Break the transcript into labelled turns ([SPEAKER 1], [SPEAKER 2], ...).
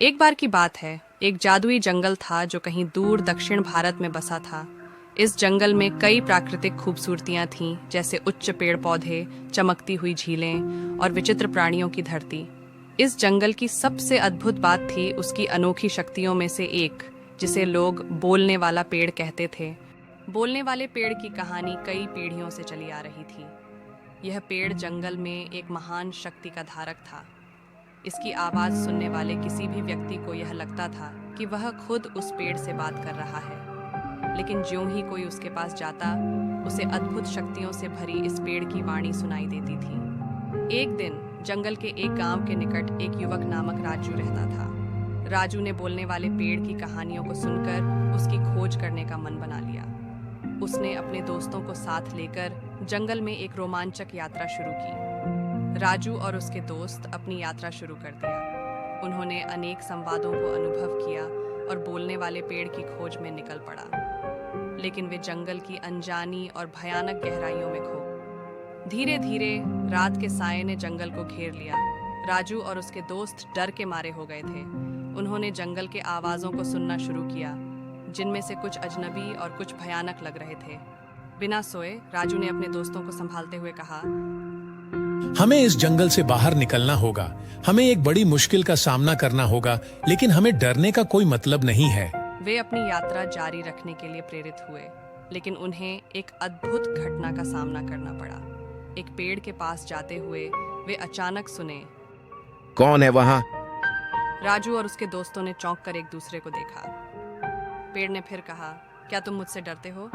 [SPEAKER 1] एक बार की बात है, एक जादुई जंगल था जो कहीं दूर दक्षिण भारत में बसा था। इस जंगल में कई प्राकृतिक खूबसूरतियां थीं, जैसे उच्च पेड़ पौधे, चमकती हुई झीलें और विचित्र प्राणियों की धरती। इस जंगल की सबसे अद्भुत बात थी उसकी अनोखी शक्तियों में से एक, जिसे लोग बोलने वाला पेड़ कहते थे। बोलने वाले पेड़ की कहानी कई पीढ़ियों से चली आ रही थी। यह पेड़ जंगल में एक महान शक्ति का धारक था। इसकी आवाज सुनने वाले किसी भी व्यक्ति को यह लगता था कि वह खुद उस पेड़ से बात कर रहा है। लेकिन ज्यों ही कोई उसके पास जाता, उसे अद्भुत शक्तियों से भरी इस पेड़ की वाणी सुनाई देती थी। एक दिन जंगल के एक गांव के निकट एक युवक नामक राजू रहता था। राजू ने बोलने वाले पेड़ की कहानियों को सुनकर उसकी खोज करने का मन बना लिया। उसने अपने दोस्तों को साथ लेकर जंगल में एक रोमांचक यात्रा शुरू की। राजू और उसके दोस्त अपनी यात्रा शुरू कर दिया। उन्होंने अनेक संवादों को अनुभव किया और बोलने वाले पेड़ की खोज में निकल पड़ा। लेकिन वे जंगल की अनजानी और भयानक गहराइयों में खो गए। धीरे धीरे रात के साये ने जंगल को घेर लिया। राजू और उसके दोस्त डर के मारे हो गए थे। उन्होंने जंगल के आवाजों को सुनना शुरू किया, जिनमें से कुछ अजनबी और कुछ भयानक लग रहे थे। बिना सोए राजू ने अपने दोस्तों को संभालते हुए कहा,
[SPEAKER 2] हमें इस जंगल से बाहर निकलना होगा। हमें एक बड़ी मुश्किल का सामना करना होगा, लेकिन हमें डरने का कोई मतलब नहीं है।
[SPEAKER 1] वे अपनी यात्रा जारी रखने के लिए प्रेरित हुए, लेकिन उन्हें एक अद्भुत घटना का सामना करना पड़ा। एक पेड़ के पास जाते हुए वे अचानक सुने,
[SPEAKER 3] कौन है वहाँ?
[SPEAKER 1] राजू और उसके दोस्तों ने चौंक कर एक दूसरे को देखा। पेड़ ने फिर कहा, क्या तुम मुझसे डरते हो?